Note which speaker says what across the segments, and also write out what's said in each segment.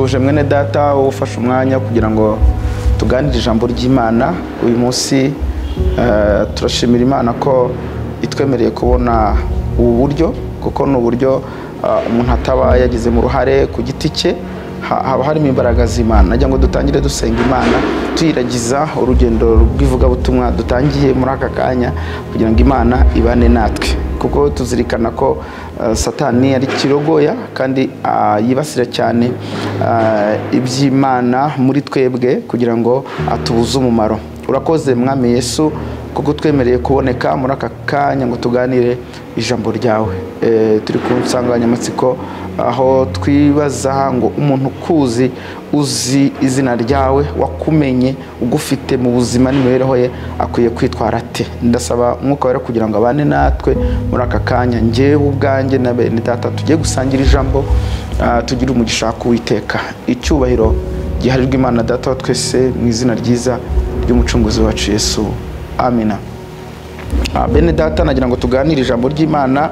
Speaker 1: ndasuje mwene data ufashe umwanya kugira ngo tuganire ijambo ry'Imana uyu munsi. Turashimira Imana ko itwemereye kubona ubu buryo, kuko no buryo umuntu ataba yagize mu ruhare ku giti cye, haba harimo imbaraga z'Imana. Najya ngo dutangire dusenga Imana, tuyiragiza urugendo rw'ivuga butumwa dutangiye muri aka kanya, kugira ngo Imana ibane natwe, kuko tuzirikana ko Satani ari kirogoya kandi yibasira cyane iby'Imana muri twebwe kugira ngo atubuze umumaro. Urakoze Mwami Yesu kuko twemereye kuboneka muri aka kanya ngo tuganire ijambo ryawe. Turi ku nsanganyamatsiko aho twibaza ngo umuntu kuzi, uzi izina ryawe, wakumenye, ugufite mu buzima n'imibereho ye, akwiye kwitwara ate? Ndasaba Mwuka Wera kugira ngo abane natwe muri aka kanya, njyewe ubwanjye na bene data tugiye gusangira ijambo, tugira umugisha w'Uwiteka. Icyubahiro giharirwa Imana Data wa twese mu izina ryiza ry'umucunguzi wacu Yesu, amina. Bene data, nagira ngo tuganire ijambo ry'Imana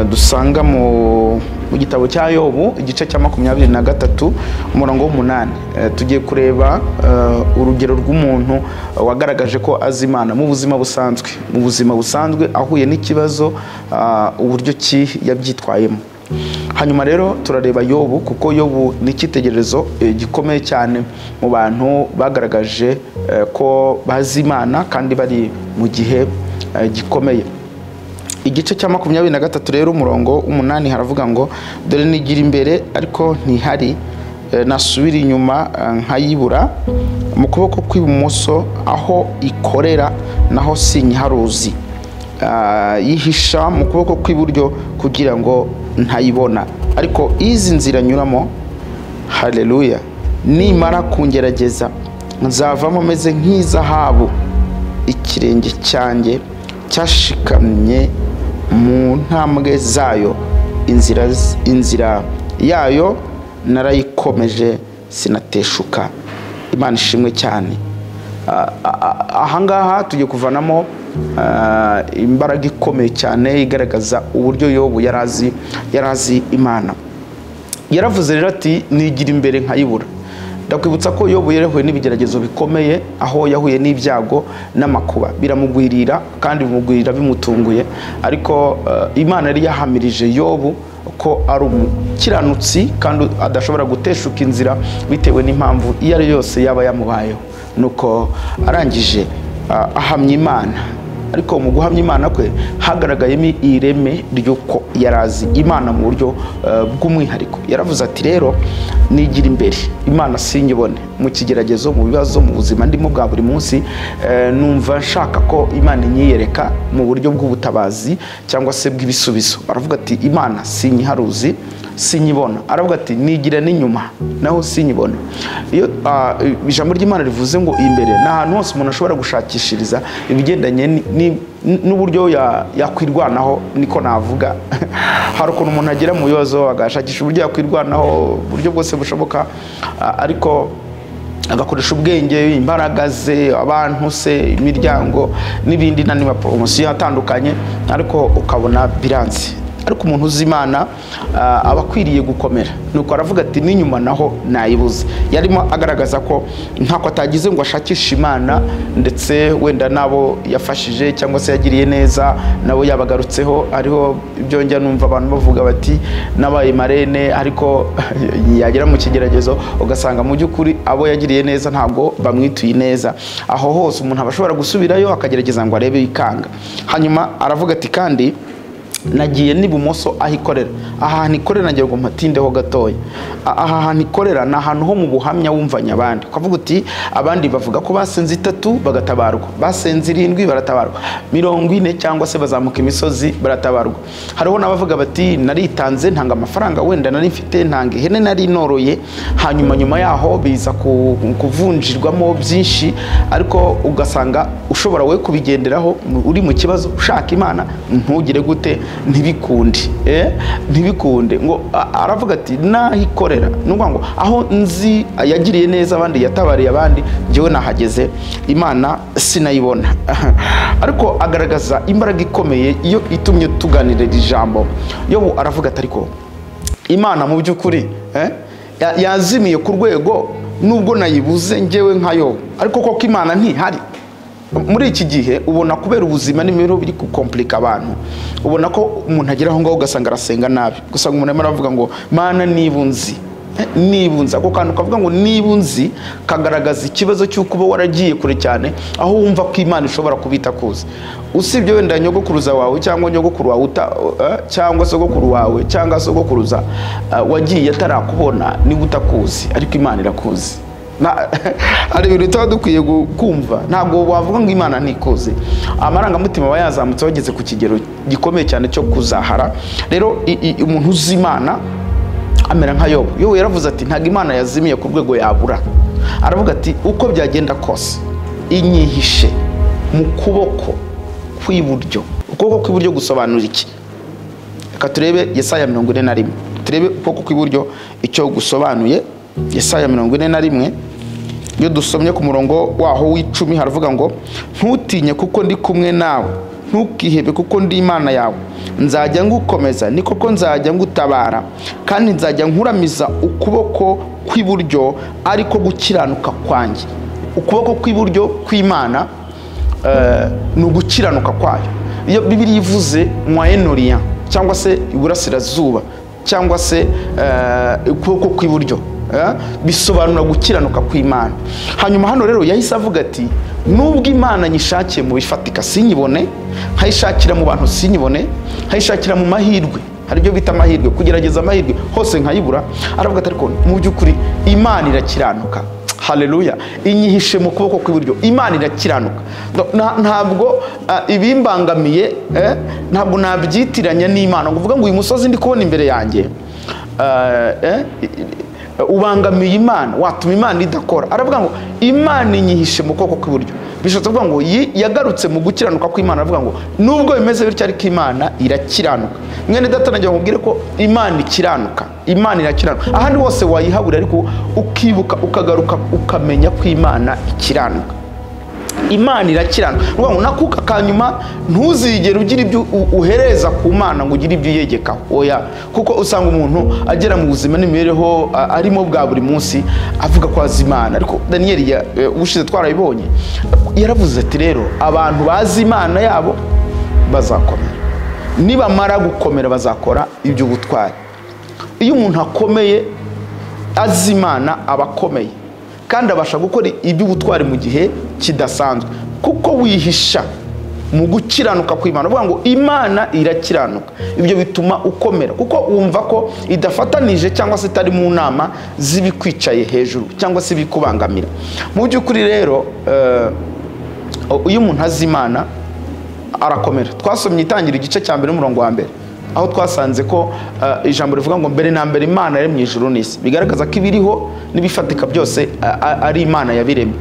Speaker 1: dusanga mu gitabo cya Yobu, igice cya 23 umurongo w'8. Tugiye kureba urugero rw'umuntu wagaragaje ko azi Imana mu buzima busanzwe. Mu buzima busanzwe ahuye n'ikibazo, uburyo ki yabyitwayemo. Hanyuma rero turareba Yobu, kuko Yobu ni icyitegererezo gikomeye cyane mu bantu bagaragaje ko bazi Imana kandi bari mu gihe gikomeye. Igice cya 23 rero umurongo w'8 haravuga ngo, dore nigira imbere ariko ntihari, nasubira inyuma nkayibura, mu kuboko kw'ibumoso aho ikorera naho sinyiharuzi, Yihisha mu kuboko kw'iburyo kugira ngo ntayibona, ariko izi nzira nyuramo, haleluya, nimara kungerageza nzavamo meze nk'izahabu, ikirenge cyanjye cyashikamye mu ntambwe zayo, inzira yayo narayikomeje sinateshuka. Imana ishimwe cyane. Ahangaha tugiye kuvanamo imbaraga ikomeye cyane igaragaza uburyo Yobu yarazi Imana. Yaravuze rero ati nigira imbere nkayibura. Ndakwibutsa ko Yobu yarahuye n'ibigeragezo bikomeye, aho yahuye n'ibyago n'amakuba biramugwirira kandi bimugwirira bimutunguye, ariko Imana yari yahamirije Yobu ko ari umukiranutsi kandi adashobora guteshuka inzira bitewe n'impamvu iyo ari yose yaba yamubayeho. Nuko arangije ahamya Imana, ariko mu guhamya Imana kwe hagaragayemo ireme ry'uko yarazi Imana mu buryo bw'umwihariko. Yaravuze ati rero nigira imbere, Imana sinyibone mu kigeragezo, mu bibazo, mu buzima ndimo bwa buri munsi. Numva nshaka ko Imana inyiyereka mu buryo bw'ubutabazi cyangwa se bw'ibisubizo. Aravuga ati Imana sinyiharuzi, sinyibona. Aravuga ati nigira n'inyuma naho sinyibona. Iyo ijambo ry'Imana rivuze ngo imbere, ni ahantu hose umuntu ashobora gushakishiriza ibigendanye n'uburyo yakwirwanaho, niko navuga. Hari ukuntu umuntu agera mu bibazo agashakisha uburyo yakwirwanaho, uburyo bwose bushoboka, ariko agakoresha ubwenge, imbaraga ze, abantu se, imiryango n'ibindi n'amaporomosiyo atandukanye, ariko ukabona biranze. Ariko umuntu uzi Imana aba akwiriye gukomera. Nuko aravuga ati n'inyuma naho nayibuze. Yarimo agaragaza ko ntako atagize ngo ashakishe Imana, ndetse wenda nabo yafashije cyangwa se yagiriye neza nabo yabagarutseho. Ariho ibyo njya numva abantu bavuga bati nabaye marene, ariko yagera mu kigeragezo ugasanga mu by'ukuri abo yagiriye neza ntabwo bamwituye neza. Aho hose umuntu abashobora gusubirayo akagerageza ngo arebe ikanga. Hanyuma aravuga ati kandi nagiye n'ibumoso aho ikorera. Ahantu ikorera nagiye ngo mpatindeho gatoya. Ahantu ikorera ni ahantu ho mu buhamya wumvanya abandi, ukavuga uti abandi bavuga ko basenze 3 bagatabarwa, basenze 7 baratabarwa, 40 cyangwa se bazamuka imisozi baratabarwa. Hariho n'abavuga bati naritanze ntanga amafaranga wenda nari mfite, ntanga ihene nari noroye, hanyuma nyuma yaho biza kuvunjirwamo byinshi, ariko ugasanga ushobora we kubigenderaho uri mu kibazo ushaka Imana ntugire gute, ntibikunde. Ngo aravuga ati nahikorera, nubwo ngo aho nzi yagiriye neza abandi, yatabariye abandi, njyewe nahageze Imana sinayibona. Ariko agaragaza imbaraga ikomeye iyo itumye tuganira ijambo. Yobu aravuga ati ariko Imana mu by'ukuri yazimiye ku rwego nubwo nayibuze njyewe nka Yobu, ariko koko Imana ntihari. Muri iki gihe ubona kubera ubuzima n'imibereho biri gukomplika abantu, ubona ko umuntu agera aho ngaho ugasanga arasenga nabi, gusanga umuntu arimo aravuga ngo Mana nibunzi, nibunza. Ako kantu kavuga ngo nibunzi kagaragaza ikibazo cy'uko uba waragiye kure cyane, aho wumva ko Imana ishobora kubita kuza. Usibye wenda nyogokuruza wawe cyangwa nyogokuru wawe cyangwa sogokuru wawe cyangwa sogokuruza wagiye atarakubona niba utakuzi, ariko Imana irakuzi. Hari ibintu tuba dukwiye kumva, ntabwo wavuga ngo Imana ntikuzi. Amarangamutima aba yazamutse bageze ku kigero gikomeye cyane cyo kuzahara. Rero umuntu uzi Imana amera nka Yobu. Yobu yaravuze ati ntabwo Imana yazimiye ku rwego yabura. Aravuga ati uko byagenda kose inyihishe mu kuboko kw'iburyo. Ukuboko kw'iburyo gusobanura iki? Reka turebe Yesaya 41, turebe ukuboko kw'iburyo icyo gusobanuye. Yesaya 41 iyo dusomye ku murongo waho w'10 haravuga ngo ntutinye kuko ndi kumwe nawe, ntukihebe kuko ndi Imana yawe, nzajya ngukomeza ni koko nzajya ngutabara, kandi nzajya nkuramiza ukuboko kw'iburyo ariko gukiranuka kwanjye. Ukuboko kw'iburyo kw'Imana ni ugukiranuka kwayo. Iyo Bibiliya ivuze Moyen-Orient cyangwa se iburasirazuba cyangwa se ukuboko kw'iburyo, bisobanura gukiranuka kw'Imana. Hanyuma hano rero yahise avuga ati nubwo Imana nyishakiye mu bifatika sinyibone, nkayishakira mu bantu sinyibone, nkayishakira mu mahirwe, hari byo bita amahirwe, kugerageza amahirwe hose nkayibura. Aravuga ati ariko mu by'ukuri Imana irakiranuka. Haleluya. Inyihishe mu kuboko kw'iburyo, Imana irakiranuka. Ntabwo ibimbangamiye, ntabwo nabyitiranya n'Imana ngo uvuga ngo uyu musozi ndi kubona imbere yanjye ubangamiye Imana, watuma Imana idakora. Aravuga ngo Imana inyihishe mu kuboko kw'iburyo. Bishatse kuvuga ngo yagarutse mu gukiranuka kw'Imana. Aravuga ngo nubwo bimeze bityo ariko Imana irakiranuka. Mwene data nagiye nkubwire ko Imana ikiranuka, Imana irakiranuka. Ahandi hose wayihabura, ariko ukibuka ukagaruka ukamenya ko Imana ikiranuka. Imana irakiranuka. Nuvuga ngo nakuka kanyuma ntuzigere ugira ibyo uhereza ku Mana ngo ugire ibyo yegeka. Oya, kuko usanga umuntu agera mu buzima n'imibereho arimo bwa buri munsi avuga ko azi Imana. Ariko Daniel ubushize twarabibonye yaravuze ati rero abantu bazi Imana yabo bazakomera, nibamara gukomera bazakora ibyo butwari. Iyo umuntu akomeye azi Imana aba akomeye kandi abasha gukora iby'ubutwari mu gihe kidasanzwe, kuko wihisha mu gukiranuka kw'Imana. Uvuga ngo Imana irakiranuka, ibyo bituma ukomera kuko wumva ko idafatanije cyangwa se itari mu nama zibikwicaye hejuru cyangwa se bikubangamira. Mu by'ukuri rero iyo umuntu azi Imana arakomera. Twasomye itangira igice cya mbere n'umurongo wa mbere, aho twasanze ko ijambo rivuga ngo mbere na mbere Imana yaremye ijuru n'isi, bigaragaza ko ibiriho n'ibifatika byose ari Imana yabiremye.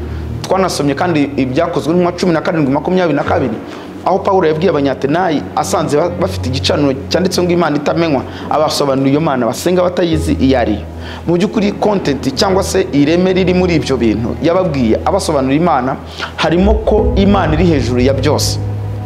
Speaker 1: Twanasomye kandi ibyakozwe n'intumwa 17:22, aho Pawulo yabwiye abanyatenayi asanze bafite igicaniro cyanditse ngo Imana itamenywa, abasobanura iyo Mana basenga batayizi iyo ari yo. Mu by'ukuri content cyangwa se ireme riri muri ibyo bintu yababwiye abasobanura Imana harimo ko Imana iri hejuru ya byose,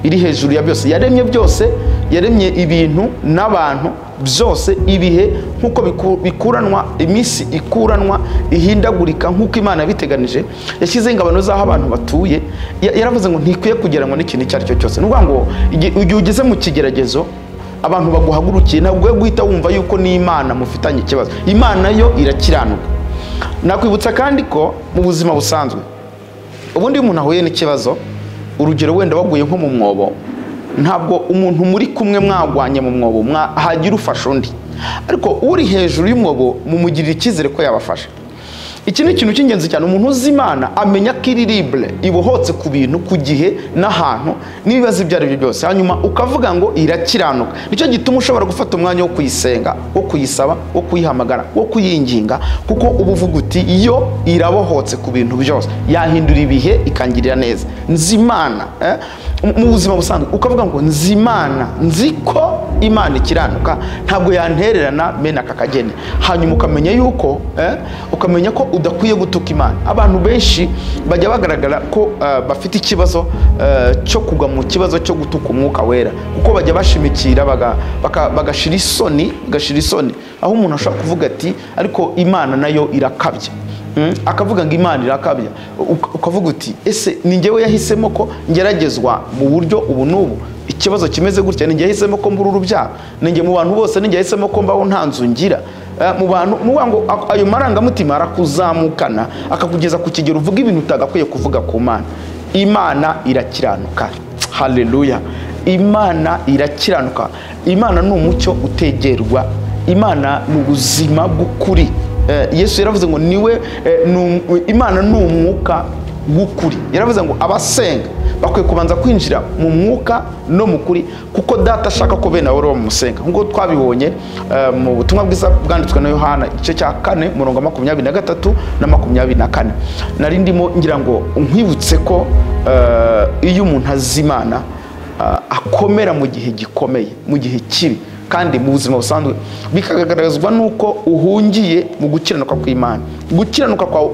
Speaker 1: iri hejuru ya byose, yaremye byose, yaremye ibintu n'abantu byose, ibihe nkuko bikuranwa, iminsi ikuranwa ihindagurika nkuko Imana yabiteganije. Yashyize ingabano z'aho abantu batuye, yaravuze ngo ntikwiye kugeranwa n'ikintu icyo ari cyo cyose. Nuvuga ngo igihe ugeze mu kigeragezo abantu baguhagurukiye, ntabwo we guhita wumva yuko ni Imana mufitanye ikibazo. Imana yo irakiranuka. Nakwibutsa kandi ko mu buzima busanzwe ubundi umuntu ahuye n'ikibazo, urugero wenda waguye nko mu mwobo, ntabwo umuntu muri kumwe mwagwanye mu mwobo hagira ufasha undi, ariko uri hejuru y'umwobo mumugirira icyizere ko yabafasha. Iki ni ikintu cy'ingenzi cyane. Umuntu uzi Imana amenya ko iri libre, ibohotse ku bintu, ku gihe n'ahantu n'ibibazo ibyo ari byo byose, hanyuma ukavuga ngo irakiranuka. Nicyo gituma ushobora gufata umwanya wo kuyisenga, wo kuyisaba, wo kuyihamagara, wo kuyinginga, kuko uba uvuga uti yo irabohotse ku bintu byose, yahindura ibihe ikangirira neza. Nzi Imana mu buzima busanzwe, ukavuga ngo nzi Imana, nzi ko Imana ikiranuka, ntabwo yantererana mena aka kageni. Hanyuma ukamenya yuko ukamenya ko udakwiye gutuka Imana. Abantu benshi bajya bagaragara ko bafite ikibazo cyo kugwa mu kibazo cyo gutuka umwuka wera, kuko bajya bashimikira bagashira isoni, aho umuntu ashobora kuvuga ati ariko Imana nayo irakabya, akavuga ngo Imana irakabya, ukavuga uti ese ni njyewe yahisemo ko ngeragezwa mu buryo ubu n'ubu, ikibazo kimeze gutya, ni njye yahisemo ko mbura urubyaro, ni njye mu bantu bose, ni njye yahisemo ko mbaho nta nzu ngira. Mu bantu ngo ayo marangamutima arakuzamukana akakugeza ku kigero uvuga ibintu utagakwiye kuvuga ku Mana. Imana irakiranuka, haleluya. Imana irakiranuka. Imana ni umucyo utegerwa, Imana ni ubuzima bw'ukuri. Yesu yaravuze ngo niwe Imana ni umwuka w'ukuri. Yaravuze ngo abasenga bakwiye kubanza kwinjira mu mwuka no mu kuri, kuko data ashaka ko bene abo bamusenga. Nk'uko twabibonye mu butumwa bwiza bwanditswe na Yohana igice cya 4 umurongo 23 na 24. Nari ndimo ngira ngo nkwibutse ko iyo umuntu azi Imana akomera mu gihe gikomeye, mu gihe kibi, kandi mu buzima busanzwe bikagaragazwa nuko uhungiye mu gukiranuka kw'Imana. Gukiranuka kwawe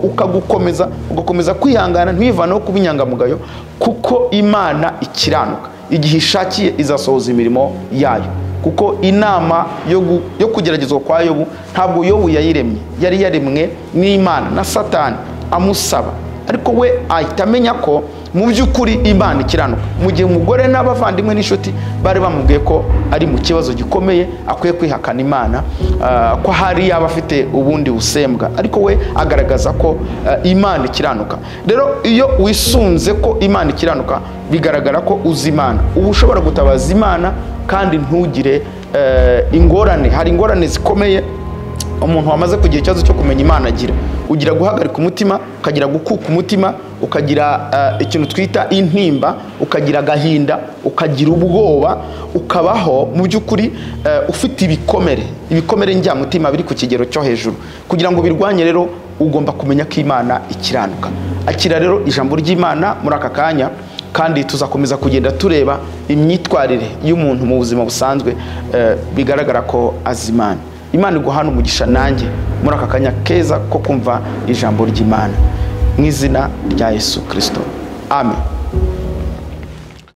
Speaker 1: ugakomeza kwihangana, ntiwivaneho kuba inyangamugayo, kuko Imana ikiranuka. Igihe ishakiye izasohoza imirimo yayo, kuko inama yo kugeragezwa kwa Yobu ntabwo Yobu yayiremye, yari yaremwe n'Imana na Satani amusaba, ariko we ahita amenya ko mu by'ukuri Imana ikiranuka. Mu gihe umugore n'abavandimwe n'inshuti bari bamubwiye ko ari mu kibazo gikomeye, akwiye kwihakana Imana, ko hari yaba afite ubundi busembwa, ariko we agaragaza ko Imana ikiranuka. Rero iyo wisunze ko Imana ikiranuka, bigaragara ko uzi Imana, uba ushobora gutabaza Imana kandi ntugire ingorane. Hari ingorane zikomeye umuntu wamaze kugira ikibazo cyo kumenya Imana agira. Ugira guhagarika umutima, ukagira gukuka umutima, ukagira ikintu twita intimba, ukagira agahinda, ukagira ubwoba, ukabaho mu by'ukuri ufite ibikomere njyamutima biri ku kigero cyo hejuru. Kugira ngo birwanye rero ugomba kumenya ko Imana ikiranuka. Akira rero ijambo ry'Imana muri aka kanya, kandi tuzakomeza kugenda tureba imyitwarire y'umuntu mu buzima busanzwe bigaragara ko azi Imana. Imana iguhana umugisha nanjye muri aka kanya keza ko kumva ijambo ry'Imana, mu izina rya Yesu Kristo, amen.